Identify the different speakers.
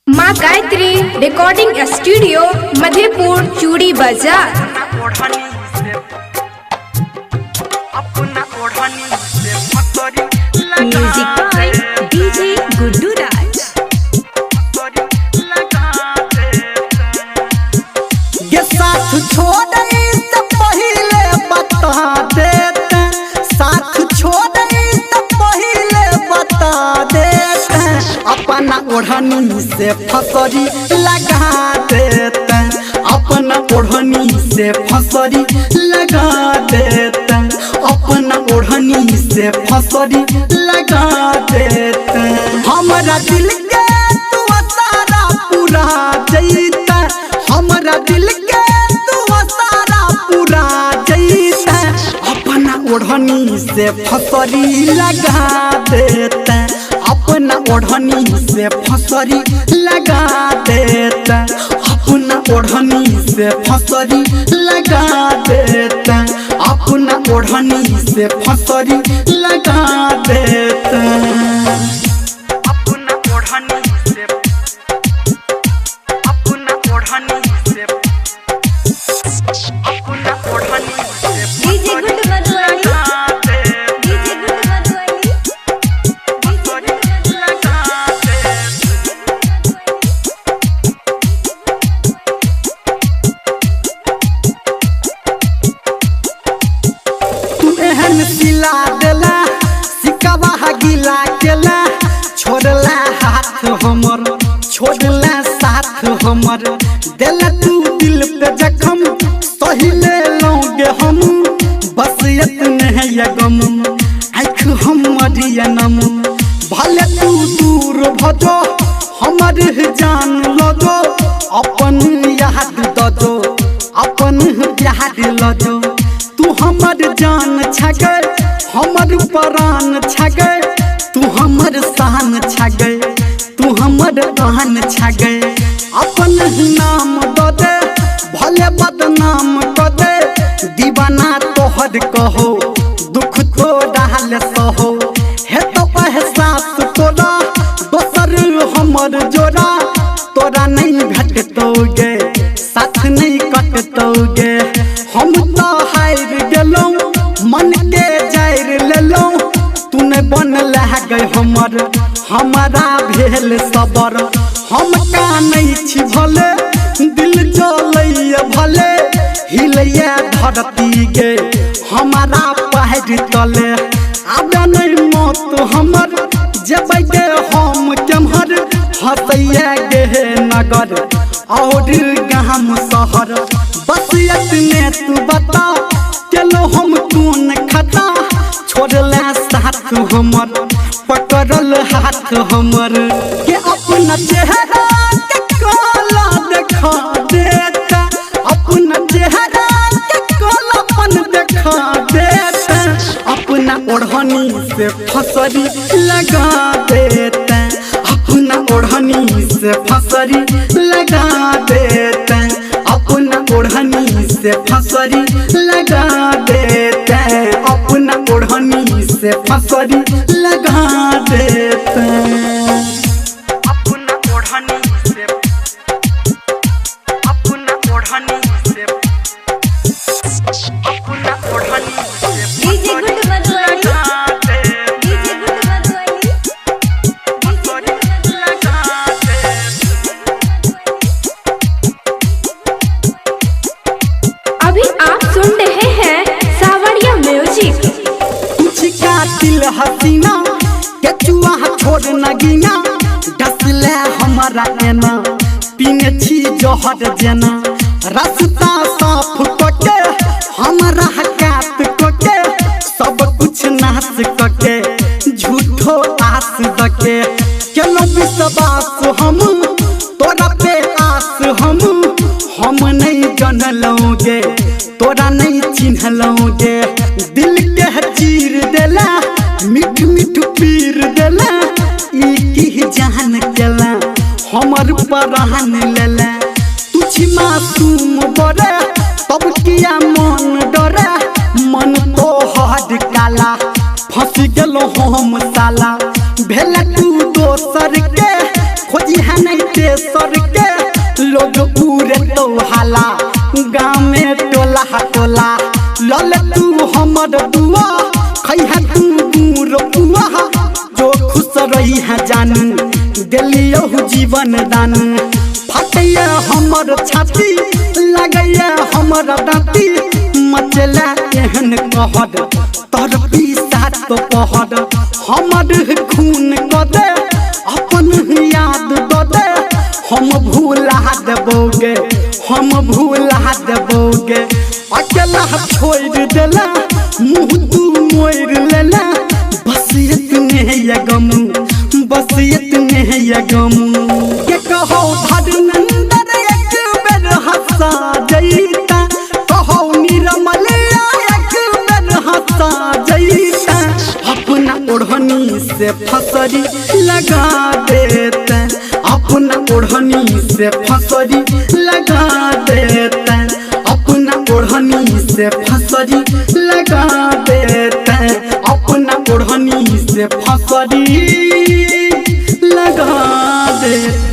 Speaker 1: माँ Gayatri recording studio Madhepur चूड़ी बाजार।
Speaker 2: म्यूजिक बाय डीजे गुड्डू राज।
Speaker 3: ये साथ छोड़ तो पहले बता देते, साथ छोड़ तो पहले बता देते, अपना ओढ़नी से फसरी लगा देते, अपना ओढ़नी से फसरी लगा देते, अपना ओढ़नी से फसरी लगा देते। हमारा दिल के तू सारा पूरा जैता, हमारा दिल के तू सारा पूरा जैता, अपना ओढ़नी से फसरी लगा देता, अपना ओढ़नी से फसरी लगा देता, अपना ओढ़नी से फसरी लगा देता, अपना ओढ़नी से फसरी लगा देता।
Speaker 2: डीजे गुड्डू मधुवाली, डीजे गुड्डू मधुवाली,
Speaker 3: तू एहन सिला देला सिकवा गिला केला, छोड़ला हाथ हमर छोड़ला साथ हमर, देला तू दिल पे जखम सहिले लौगे हम, बस इतने है ये गम आँख हमर ये नम, भले तू दूर भजो हमर जान लगो, अपन याद दो अपन याद लजो, तू हमर जान छगे हमर प्राण छगे, तू हमर शान छगे तू हमर आन छगे, अपन नाम दो दे भले बदनाम कर दे, दीवाना तोहर कहो दुख तो डाल सहो, हे तो एहसास तोरा दोसर हमर जोड़ा, तोरा नहीं भेटतोगे साथ नहीं कटतोगे, हम तो हार गेलौं मन के जायर लेलौं, तूने बन गए हमर हमारा भेल सबर, हम का नहीं छी भले दिल जलैया भले हिलैया धरती गे हमारा पैर तले, आब नहीं मौत हमर जबै गे हम केम्हर, हंसैया गे नगर और गाम शहर, बस इतने तू बता चलो हम कौन खता, छोड़ला साथ हमर पकड़ल हाथ हमर, के अपना चेहरा के काला देखा देता, अपना चेहरा के कालापन देखा देता, अपना ओढ़नी से फसरी लगा देता, अपना ओढ़नी से फसरी लगा देता, अपना ओढ़नी से फसरी लगा देता, अपना ओढ़नी से फसरी लगा देता।
Speaker 2: डीजे गुड्डू मधुवाली, डीजे गुड्डू मधुवाली,
Speaker 1: अभी आप सुन रहे हैं सावरिया म्यूजिक।
Speaker 3: कुछ का दिल हसीना के चुआ छोड़ नगीना, डसले हमारा एना पीने छी जहर जेना, रास्ता साफ कके हमारा हकात कके, सब कुछ नाश कके झूठो आस दके, केलो विश्वास हम तोरा पे आस हम नहीं जानलोगे तोरा नहीं चिन्हलोगे, दिल के चीर देला मिठ मिठ पीर देला, की जान केला हमर परान लेला, तुझ मासूम बड़े तब किया मन डरे, मन तो हद काला फंस गेलो हम साला, भेल तू दोसर के खोज है नहीं तेसर के लोग पूरे तो हाला गाँव में टोला टोला लल तू हमर दुआ खैहा तू दूर पुआ जो खुश रही है जानू दिलियो जीवन दान फटैया हमर छाती लगैया हमर दाँती मचला एहन कहर तोर पीसा तो पहर हमर खून क दे अपन याद द दे हम भूला देबोगे हम भूला देबोगे अकेला छोड़ देला मुँह तू मोड़ लेला बस इतने ये गम बस इतने ये गम के कहो धर्मेंद्र एक बेर हंसा जईता कहो निर्मल एक बेर हंसा जईता अपना ओढ़नी से फसरी लगा देते अपना ओढ़नी से फसरी लगा देते अपना ओढ़नी से फसरी लगा देते अपना ओढ़नी से फसरी लगा देते।